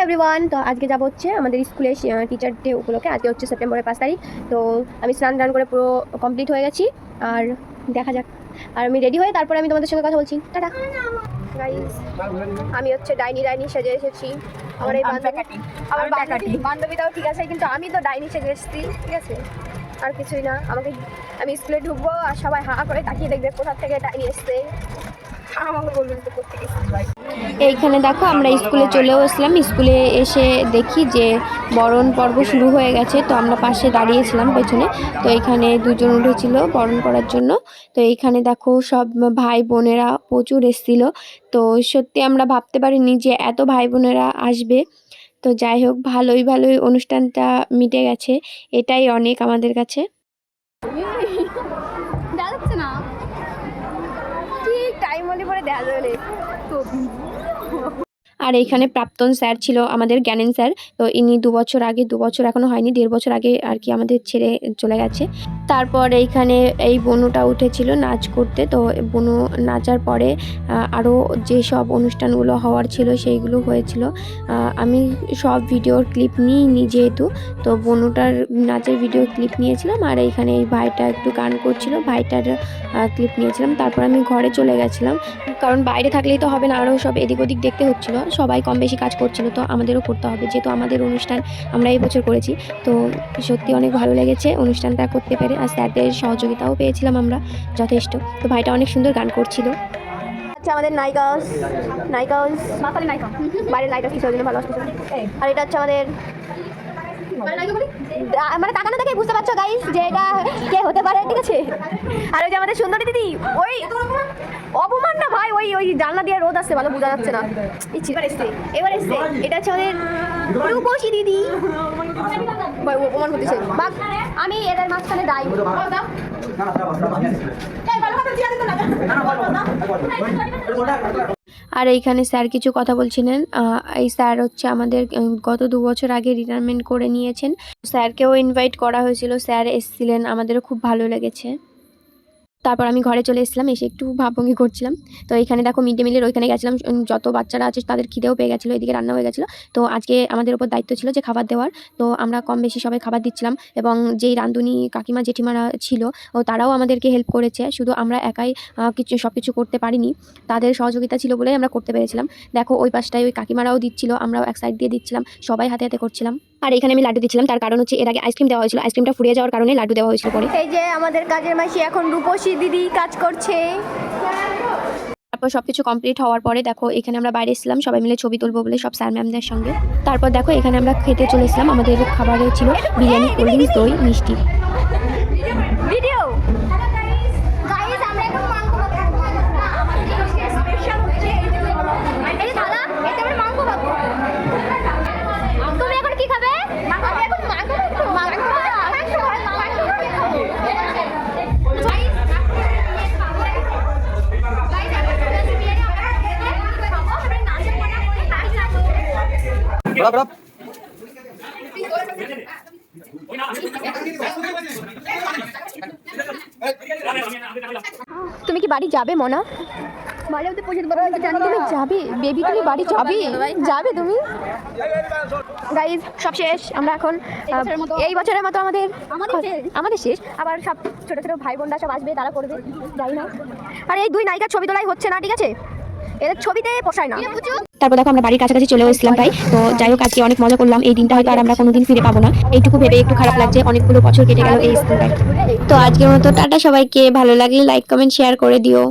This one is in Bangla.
এভরিওয়ান, তো আজকে যাব হচ্ছে আমাদের স্কুলে টিচার ডে উপলক্ষে। আজকে হচ্ছে সেপ্টেম্বরের 5 তারিখ। তো আমি স্নান টান করে পুরো কমপ্লিট হয়ে গেছি। আর দেখা যাক, আর আমি রেডি হয়ে তারপরে আমি তোমাদের সঙ্গে কথা বলছি। Tata guys. আমি হচ্ছে ডাইনি সেজে এসেছি। আমার এই বান্ধবীটাও ঠিক আছে, কিন্তু আমি তো ডাইনি সেজে এসেছি, ঠিক আছে? আর কিছুই না। আমি স্কুলে ঢুকবো আর সবাই হা করে তাকিয়ে দেখবে কোথা থেকে ডাইনি এসছে। এইখানে দেখো আমরা স্কুলে চলেও আসলাম। স্কুলে এসে দেখি যে বরণ পর্ব শুরু হয়ে গেছে। তো আমরা পাশে দাঁড়িয়েছিলাম পেছনে। তো এখানে দুজন উঠেছিল বরণ করার জন্য। তো এইখানে দেখো সব ভাই বোনেরা প্রচুর এসেছিল। তো সত্যি আমরা ভাবতে পারিনি যে এত ভাই বোনেরা আসবে। তো যাই হোক, ভালোই অনুষ্ঠানটা মিটে গেছে, এটাই অনেক আমাদের কাছে। না ঠিক টাইম মনে পরে দেখা যাবে। আর এইখানে প্রাক্তন স্যার ছিল আমাদের, জ্ঞানেন স্যার। তো ইনি 2 বছর আগে, 2 বছর এখনো হয়নি, 1.5 বছর আগে আর কি আমাদের ছেড়ে চলে গেছে। তারপর এইখানে এই বনুটা উঠেছিল নাচ করতে। তো বনু নাচার পরে আরও যেসব অনুষ্ঠানগুলো হওয়ার ছিল সেইগুলো হয়েছিল। আমি সব ভিডিওর ক্লিপ নিইনি যেহেতু, তো বনুটার নাচের ভিডিও ক্লিপ নিয়েছিলাম। আর এইখানে এই ভাইটা একটু গান করছিল, ভাইটার ক্লিপ নিয়েছিলাম। তারপর আমি ঘরে চলে গেছিলাম, কারণ বাইরে থাকলেই তো হবে না, আরও সব এদিক ওদিক দেখতে হচ্ছিলো। সবাই কম বেশি কাজ করছিল, তো আমাদেরও করতে হবে যেহেতু আমাদের অনুষ্ঠান আমরা এই বছর করেছি। তো সত্যি অনেক ভালো লেগেছে অনুষ্ঠানটা করতে পেরে। আর স্যারদের সহযোগিতাও পেয়েছিলাম আমরা যথেষ্ট। তো ভাইটা অনেক সুন্দর গান করছিল। আচ্ছা, আমাদের নায়িকা বাইরের নায়িকা কিছু জন্য ভালো আসছে। আর এটা হচ্ছে আমাদের, মানে তাকানো দেখে বুঝতে পারছো গাইস যে এটা কে হতে পারে, ঠিক আছে? আর ওই যে আমাদের সুন্দরী দিদি, ওই অপমান না ভাই, ওই জানলা দিয়ে রোদ আসছে, ভালো বোঝা যাচ্ছে না। এবার এসছে এটা হচ্ছে আমাদের রূপসী দিদি। ভাই অপমান হতেছে, আমি এদের মাঝখানে দায়ী। আর এইখানে স্যার কিছু কথা বলছিলেন। এই স্যার হচ্ছে আমাদের গত 2 বছর আগে রিটায়ারমেন্ট করে নিয়েছেন। স্যারকেও ইনভাইট করা হয়েছিল, স্যার এসেছিলেন, আমাদেরও খুব ভালো লেগেছে। তারপর আমি ঘরে চলে এসেছিলাম, এসে একটু ভাবভঙ্গি করছিলাম। তো এখানে দেখো মিড ডে মিলের ওইখানে গেছিলাম, যত বাচ্চারা আছে তাদের খিদেও পেয়ে গেছিলো, এদিকে রান্না হয়ে গেছিলো। তো আজকে আমাদের উপর দায়িত্ব ছিল যে খাবার দেওয়ার। তো আমরা কম বেশি সবাই খাবার দিচ্ছিলাম, এবং যেই রাঁধুনি কাকিমা জেঠিমারা ছিল ও তারাও আমাদেরকে হেল্প করেছে। শুধু আমরা একাই সব কিছু করতে পারিনি, তাদের সহযোগিতা ছিল বলেই আমরা করতে পেরেছিলাম। দেখো ওই পাশটায় ওই কাকিমারাও দিচ্ছিল, আমরাও এক সাইড দিয়ে দিচ্ছিলাম, সবাই হাতে হাতে করছিলাম। আর এখানে আমি লাড্ডু দিচ্ছিলাম, তার কারণ হচ্ছে এর আগে আইসক্রিম দেওয়া হয়েছিল, আইসক্রিমটা ফুরিয়ে যাওয়ার কারণে লাড্ডু দেওয়া হয়েছিল পরে। এই যে আমাদের কাজের মাসি এখন রূপসী দিদি কাজ করছে। তারপর সবকিছু কমপ্লিট হওয়ার পরে দেখো এখানে আমরা বাইরে এসেছিলাম সবাই মিলে ছবি তুলবো বলে সব স্যার ম্যামদের সঙ্গে। তারপর দেখো এখানে আমরা খেতে চলে এসেছিলাম। আমাদের খাবারে ছিল বিরিয়ানি, কোল্ড ড্রিঙ্কস, দই, মিষ্টি। তুমি কি বাড়ি যাবে মনা? তুমি যাবে বেবি, তুমি বাড়ি যাবে তুমি? গাইজ সব শেষ, আমরা এখন এই বছরের মতো আমাদের শেষ। আবার সব ছোট ছোট ভাই বোনরা সব আসবে, তারা করবে, যাই না। আর এই 2 নায়িকার ছবি তোলাই হচ্ছে না, ঠিক আছে? এদের ছবিতে পোষায় না। তারপর দেখো আমরা বাড়ির কাছাকাছি চলে এসেছিলাম তাই। তো যাই হোক, আজকে অনেক মজা করলাম। এই দিনটা হয়তো আর আমরা কোনোদিন ফিরে পাবো না, এইটুকু ভেবে একটু খারাপ লাগছে। অনেকগুলো বছর কেটে গেল এই স্কুলটায়। তো আজকের মতো টাটা সবাইকে। ভালো লাগলে লাইক কমেন্ট শেয়ার করে দিও।